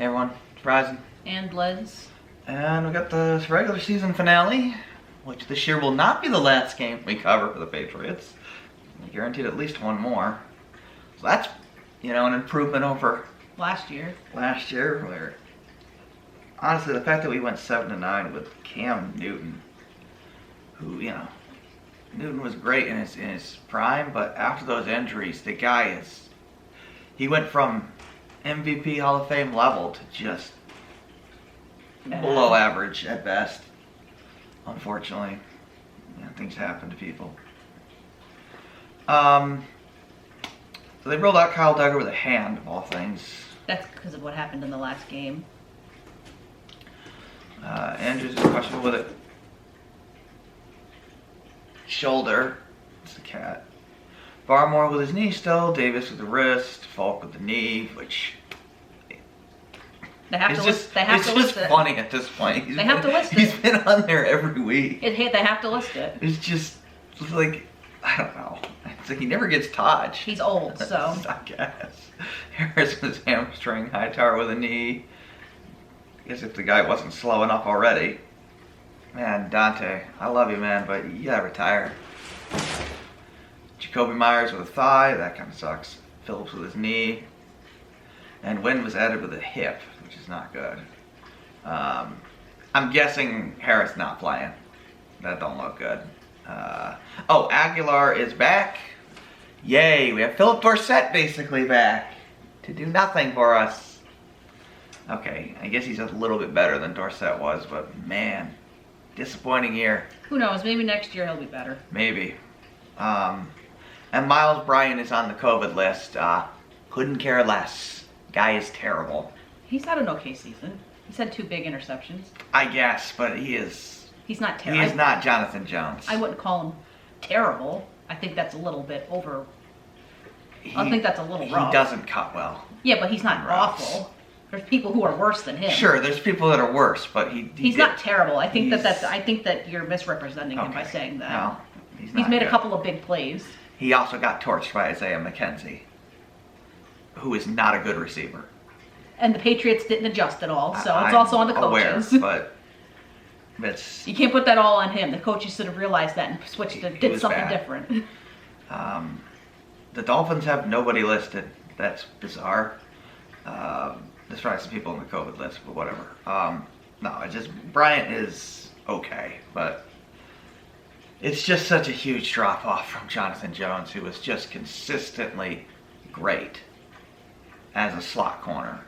Hey everyone, it's Ryzen. And Bleds. And we got the regular season finale, which this year will not be the last game we cover for the Patriots. We guaranteed at least one more. So that's, an improvement over Last year, where, honestly, the fact that we went 7-9 with Cam Newton, who, Newton was great in his prime, but after those injuries, the guy he went from MVP Hall of Fame level to just below average at best. Unfortunately, things happen to people. So they rolled out Kyle Duggar with a hand, of all things. That's because of what happened in the last game. Andrews is questionable with a shoulder. It's the cat. Barmore with his knee still. Davis with the wrist. Falk with the knee, which They have to list it. It's just funny at this point. They have to list it. He's been on there every week. They have to list it. It's like, I don't know. It's like he never gets touched. He's old, so. I guess. Harris with his hamstring. Hightower with a knee. I guess if the guy wasn't slow enough already. Man, Dante, I love you, man, but you gotta retire. Jacoby Myers with a thigh. That kind of sucks. Phillips with his knee. And Wynn was added with a hip, which is not good. I'm guessing Harris not playing. That don't look good. Aguilar is back. Yay, we have Philip Dorsett basically back to do nothing for us. Okay, I guess he's a little bit better than Dorsett was, but man, disappointing year. Who knows? Maybe next year he'll be better. Maybe. And Miles Bryant is on the COVID list. Couldn't care less. Guy is terrible. He's had an okay season. He's had 2 big interceptions. I guess, but he's not terrible. He is not Jonathan Jones. I wouldn't call him terrible. I think that's a little bit over. I think that's a little rough. He doesn't cut well. Yeah, but he's not awful. There's people who are worse than him. Sure, there's people that are worse, but he's not terrible. I think I think that you're misrepresenting him by saying that. No, he's made good. A couple of big plays. He also got torched by Isaiah McKenzie, who is not a good receiver. And the Patriots didn't adjust at all, so it's also on the coaches. Aware, but you can't put that all on him. The coaches should have realized that and did something different. The Dolphins have nobody listed. That's bizarre. There's probably some people on the COVID list, but whatever. Bryant is okay, but it's just such a huge drop off from Jonathan Jones, who was just consistently great as a slot corner.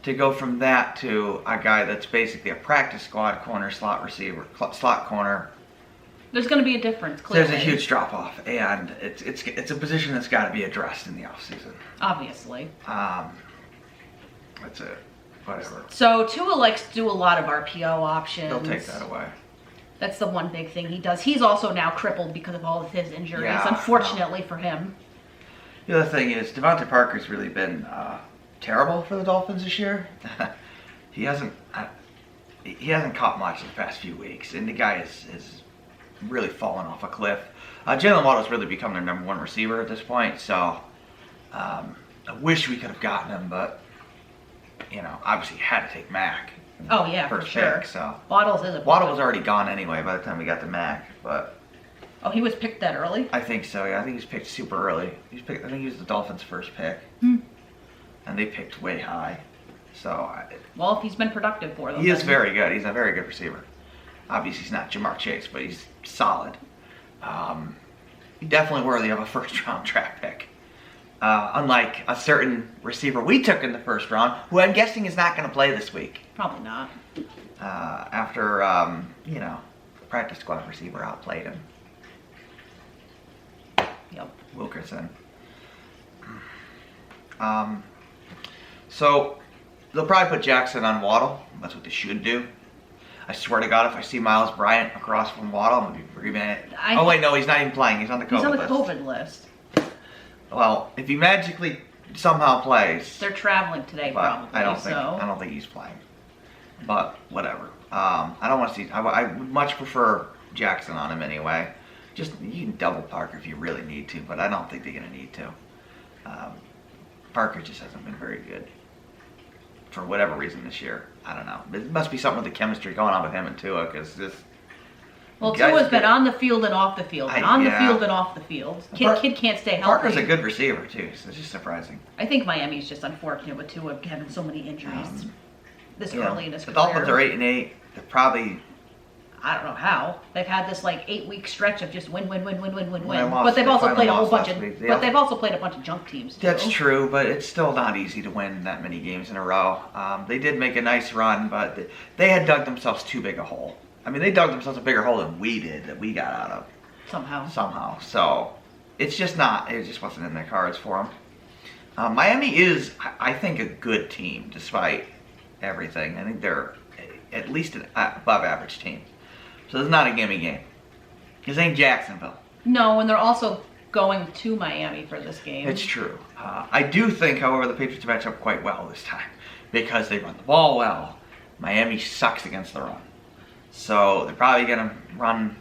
To go from that to a guy that's basically a practice squad corner, slot receiver, slot corner. There's going to be a difference, clearly. There's a huge drop off, and it's a position that's got to be addressed in the offseason. Obviously. That's it. Whatever. So Tua likes to do a lot of RPO options. They'll take that away. That's the one big thing he does. He's also now crippled because of all of his injuries, unfortunately for him. The other thing is, Devontae Parker's really been terrible for the Dolphins this year. He hasn't caught much in the past few weeks, and the guy is really fallen off a cliff. Jalen Waddle's really become their number 1 receiver at this point, so I wish we could have gotten him, but obviously had to take Mac. Oh yeah, for sure. Pick, so Waddle was already gone anyway by the time we got to Mac, but. Oh, he was picked that early? I think so. Yeah, I think he was picked super early. I think he was the Dolphins' first pick, and they picked way high. So. Well, if he's been productive for them. He is very good. He's a very good receiver. Obviously, he's not Jamar Chase, but he's solid. Definitely worthy of a first-round draft pick. Unlike a certain receiver we took in the first round, who I'm guessing is not going to play this week. Probably not. After, practice squad receiver outplayed him. Yep. Wilkerson. So, they'll probably put Jackson on Waddle. That's what they should do. I swear to God, if I see Miles Bryant across from Waddle, I'm going to be pretty mad. Oh, wait, no, he's not even playing. He's on the COVID list. He's on the COVID list. Well, if he magically somehow plays. They're traveling today, probably. I don't think he's playing. But whatever. I don't want to see. I would much prefer Jackson on him anyway. Just you can double Parker if you really need to, but I don't think they're going to need to. Parker just hasn't been very good. for whatever reason this year. I don't know. It must be something with the chemistry going on with him and Tua, because this. Well, Tua's been on the field and off the field, and on the field and off the field. Kid can't stay healthy. Parker's a good receiver too, so it's just surprising. I think Miami's just unfortunate with Tua having so many injuries this early in his career. The Dolphins are 8-8. They're probably. I don't know how they've had this like 8-week stretch of just win. Well, But they've also played a whole bunch of. Week. But they've also played a bunch of junk teams too. That's true, but it's still not easy to win that many games in a row. They did make a nice run, but they had dug themselves too big a hole. I mean, they dug themselves a bigger hole than we did, that we got out of. Somehow. So, it's just not, it just wasn't in the cards for them. Miami is, I think, a good team, despite everything. I think they're at least an above average team. So, it's not a gimme game. This ain't Jacksonville. No, and they're also going to Miami for this game. It's true. I do think, however, the Patriots match up quite well this time, because they run the ball well. Miami sucks against the run. So they're probably going to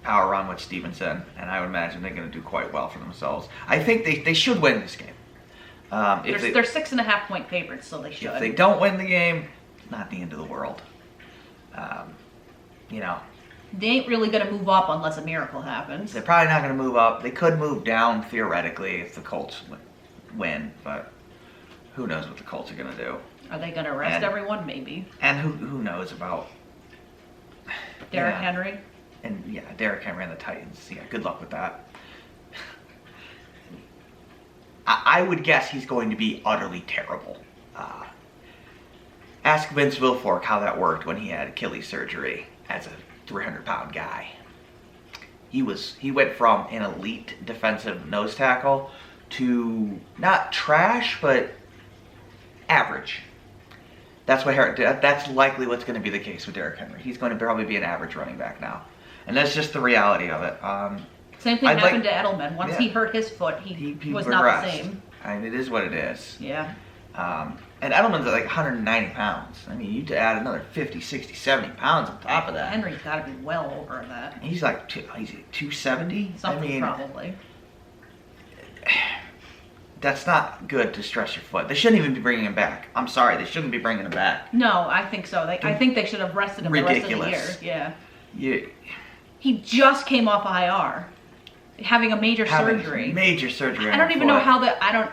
power run with Stevenson, and I would imagine they're going to do quite well for themselves. I think they should win this game. They're 6.5 point favorites, so they should. If they don't win the game, it's not the end of the world. They ain't really going to move up unless a miracle happens. They're probably not going to move up. They could move down, theoretically, if the Colts win, but who knows what the Colts are going to do. Are they going to rest everyone? Maybe. And who knows about Derrick Henry? And Derrick Henry and the Titans. Yeah, good luck with that. I would guess he's going to be utterly terrible. Ask Vince Wilfork how that worked when he had Achilles surgery as a 300-pound guy. He went from an elite defensive nose tackle to not trash, but average. That's likely what's going to be the case with Derrick Henry. He's going to probably be an average running back now, and that's just the reality of it. Same thing happened to Edelman. Once he hurt his foot, he was regressed. not the same. I mean, it is what it is. Yeah. And Edelman's at like 190 pounds. I mean, you add another 50, 60, 70 pounds on top of that. Henry's got to be well over that. He's like 270. Something probably. That's not good to stress your foot. They shouldn't even be bringing him back. I'm sorry, they shouldn't be bringing him back. No, I think so. I think they should have rested him the rest of the year. Yeah. He just came off IR, having a major surgery. Major surgery. I don't even know how that.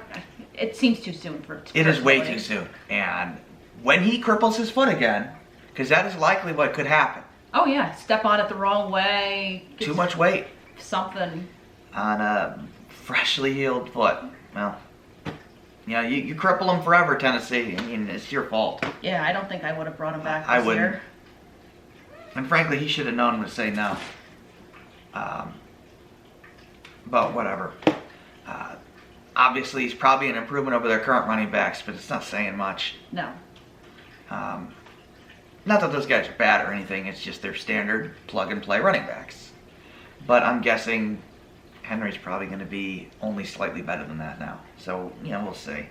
It seems too soon for. It is way too soon. And when he cripples his foot again, because that is likely what could happen. Oh yeah, step on it the wrong way. Too much weight. Something. On a freshly healed foot. Well, you cripple him forever, Tennessee. I mean, it's your fault. Yeah, I don't think I would have brought him back I this wouldn't. year. And frankly, he should have known to say no. But whatever. Obviously, he's probably an improvement over their current running backs, but it's not saying much. No. Not that those guys are bad or anything. It's just their standard plug-and-play running backs. But I'm guessing Henry's probably going to be only slightly better than that now. So, we'll see.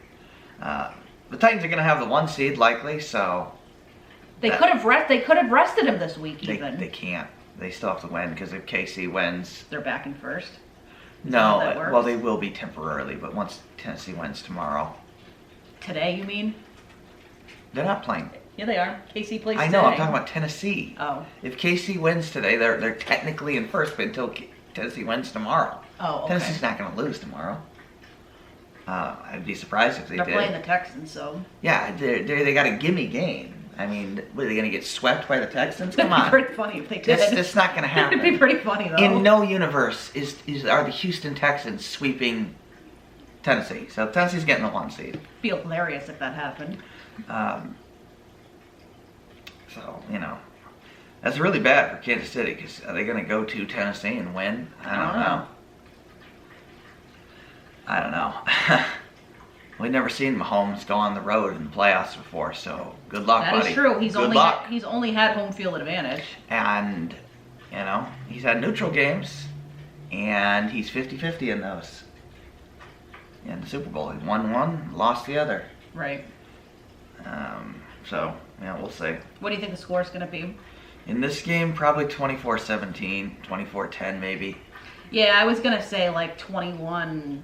The Titans are going to have the 1 seed likely, so... They could have rested him this week even. They can't. They still have to win, because if KC wins... They're back in first. No, well, they will be temporarily, but once Tennessee wins tomorrow... Today, you mean? They're not playing. Yeah, they are. KC plays today. I know, I'm talking about Tennessee. Oh. If KC wins today, they're technically in first, but until Tennessee wins tomorrow. Oh, okay. Tennessee's not going to lose tomorrow. I'd be surprised if they did. They're playing the Texans, so... Yeah, they got a gimme game. I mean, were they going to get swept by the Texans? Come on. It'd be pretty funny if they did. That's not going to happen. It'd be pretty funny, though. In no universe are the Houston Texans sweeping Tennessee. So Tennessee's getting the 1 seed. It'd be hilarious if that happened. So, that's really bad for Kansas City, because are they going to go to Tennessee and win? I don't know. We've never seen Mahomes go on the road in the playoffs before, so good luck, buddy. That is true. Good luck. He's only had home field advantage. And, he's had neutral games, and he's 50-50 in those. In the Super Bowl, he won one, lost the other. Right. So, we'll see. What do you think the score is going to be? In this game, probably 24-17, 24-10 maybe. Yeah, I was going to say like 21-7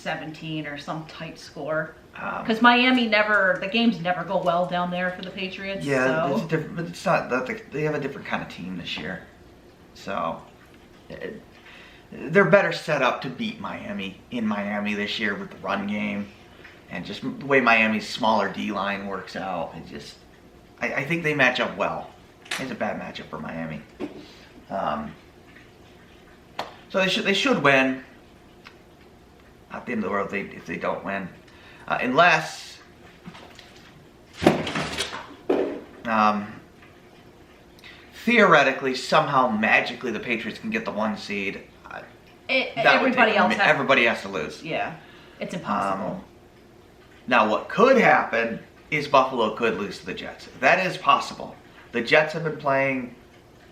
17 or some tight score. Because Um, Miami the games never go well down there for the Patriots. yeah, So. it's different, but it's not that they have a different kind of team this year. So they're better set up to beat Miami in Miami this year with the run game and just the way Miami's smaller D line works out. I think they match up well. It's a bad matchup for Miami. So they should win. Not the end of the world if they don't win, unless theoretically somehow magically the Patriots can get the 1 seed. Everybody has to lose. Yeah, it's impossible. Now what could happen is Buffalo could lose to the Jets. That is possible. The Jets have been playing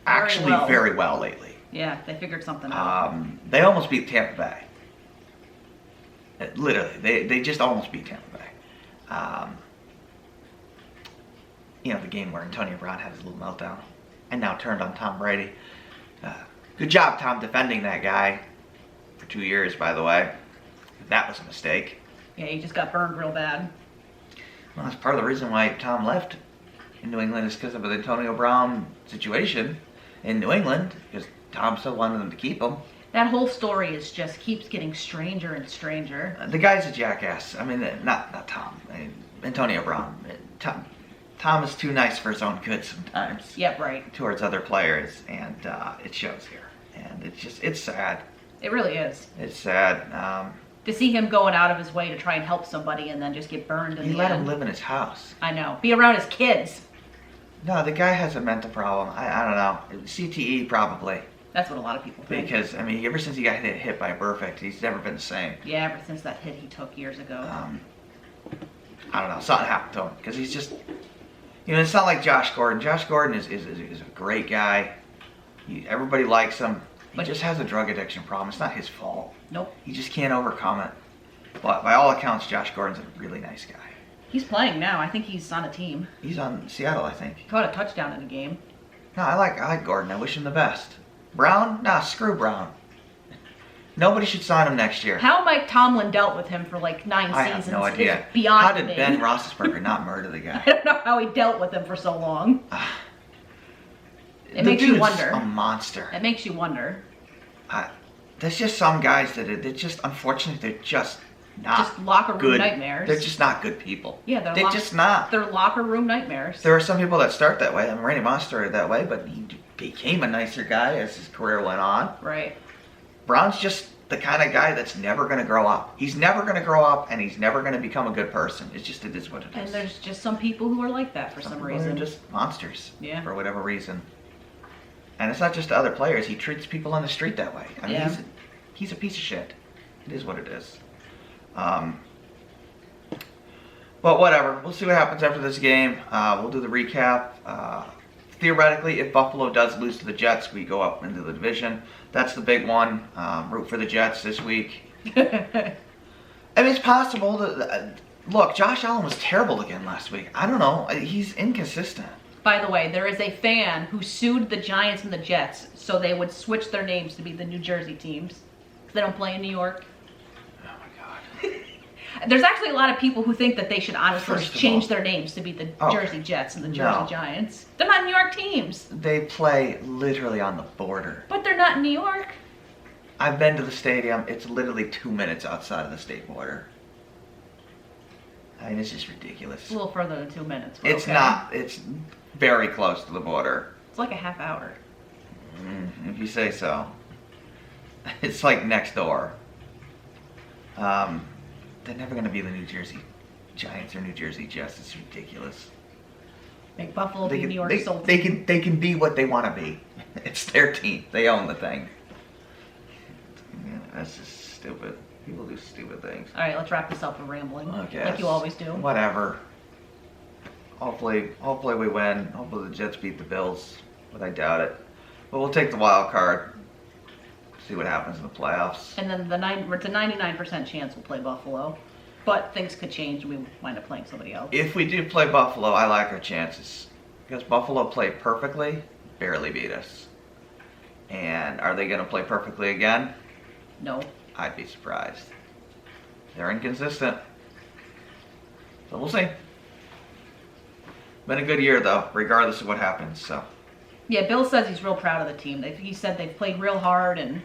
actually very well lately. Yeah, they figured something out. They almost beat Tampa Bay. Literally, they just almost beat Tampa Bay. The game where Antonio Brown had his little meltdown and now turned on Tom Brady. Good job, Tom, defending that guy for 2 years, by the way. That was a mistake. Yeah, he just got burned real bad. Well, that's part of the reason why Tom left in New England is because of the Antonio Brown situation in New England, because Tom still wanted them to keep him. That whole story keeps getting stranger and stranger. The guy's a jackass. I mean, not Tom. Antonio Brown. Tom is too nice for his own good sometimes. Yep, right. Towards other players, and it shows here. And it's sad. It really is. It's sad. To see him going out of his way to try and help somebody and then just get burned in the end. He let him live in his house. I know. Be around his kids. No, the guy has a mental problem. I don't know. CTE probably. That's what a lot of people think. Because, I mean, ever since he got hit by Perfect, he's never been the same. Yeah, ever since that hit he took years ago. I don't know. Something happened to him. Because he's just... it's not like Josh Gordon. Josh Gordon is a great guy. Everybody likes him. He just has a drug addiction problem. It's not his fault. Nope. He just can't overcome it. But by all accounts, Josh Gordon's a really nice guy. He's playing now. I think he's on a team. He's on Seattle, I think. He caught a touchdown in a game. No, I like Gordon. I wish him the best. Brown? Nah, screw Brown. Nobody should sign him next year. How Mike Tomlin dealt with him for like 9 seasons I have no idea. Is beyond How did me. Ben Roethlisberger not murder the guy? I don't know how he dealt with him for so long. It The makes you dude's wonder. a monster. It makes you wonder. There's just some guys they're just, unfortunately, they're just not Just locker room good. nightmares. They're just not good people. Yeah, they're just not. They're locker room nightmares. There are some people that start that way. I mean, Randy Moss started that way, but he became a nicer guy as his career went on. Right. Brown's just the kind of guy that's never going to grow up. He's never going to grow up, and he's never going to become a good person. It is what it is. And there's just some people who are like that for some reason. They're just monsters. Yeah. For whatever reason. And it's not just to other players. He treats people on the street that way. I mean, he's a piece of shit. It is what it is. But whatever. We'll see what happens after this game. We'll do the recap. Theoretically, if Buffalo does lose to the Jets, we go up into the division. That's the big one. Root for the Jets this week. I mean, it's possible. Look, Josh Allen was terrible again last week. I don't know. He's inconsistent. By the way, there is a fan who sued the Giants and the Jets so they would switch their names to be the New Jersey teams. Because they don't play in New York. Oh, my God. There's actually a lot of people who think that they should honestly change their names to be the Oh, Jersey Jets and the Jersey Giants. They're not New York teams. They play literally on the border. But they're not in New York. I've been to the stadium. It's literally 2 minutes outside of the state border. I mean, it's just ridiculous. It's a little further than 2 minutes. It's okay. not. It's very close to the border. It's like a half hour. If you say so. It's like next door. They're never going to be the New Jersey Giants or New Jersey Jets. It's ridiculous. Make Buffalo be New York sold. They can be what they want to be. It's their team. They own the thing. Yeah, that's just stupid. People do stupid things. All right, let's wrap this up with rambling. Okay. Like you always do. Whatever. Hopefully we win. Hopefully the Jets beat the Bills, but I doubt it. But we'll take the wild card. See what happens in the playoffs. And then it's a 99% chance we'll play Buffalo. But things could change and we wind up playing somebody else. If we do play Buffalo, I like our chances. Because Buffalo played perfectly, barely beat us. And are they going to play perfectly again? No. I'd be surprised. They're inconsistent. So we'll see. Been a good year though, regardless of what happens. So. Yeah, Bill says he's real proud of the team. He said they've played real hard and.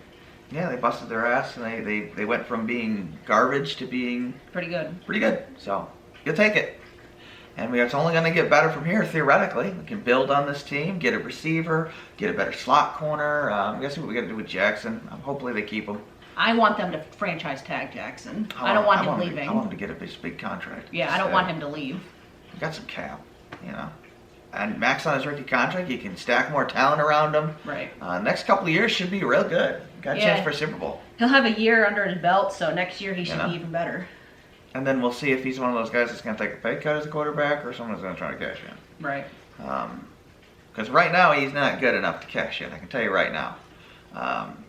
Yeah, they busted their ass and they went from being garbage to being pretty good. Pretty good. So you'll take it. And it's only going to get better from here, theoretically. We can build on this team, get a receiver, get a better slot corner. I guess what we got to do with Jackson. Hopefully they keep him. I want them to franchise tag Jackson. I don't want him leaving. I want him to get a big contract. Yeah, I don't want him to leave. He got some cap, And max on his rookie contract, he can stack more talent around him. Right. Next couple of years should be real good. Got a chance for a Super Bowl. He'll have a year under his belt, so next year he should be even better. And then we'll see if he's one of those guys that's going to take a pay cut as a quarterback or someone that's going to try to cash in. Right. Because right now he's not good enough to cash in. I can tell you right now.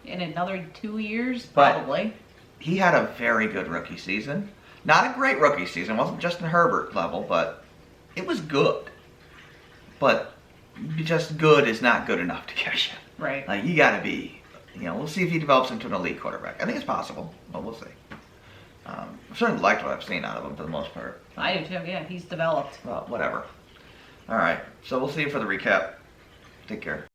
In another 2 years, probably. He had a very good rookie season. Not a great rookie season. It wasn't Justin Herbert level, but it was good. But just good is not good enough to cash in. Right. Like, you got to be, we'll see if he develops into an elite quarterback. I think it's possible, but we'll see. I've certainly liked what I've seen out of him for the most part. I do too, yeah. He's developed. Well, whatever. All right. So we'll see you for the recap. Take care.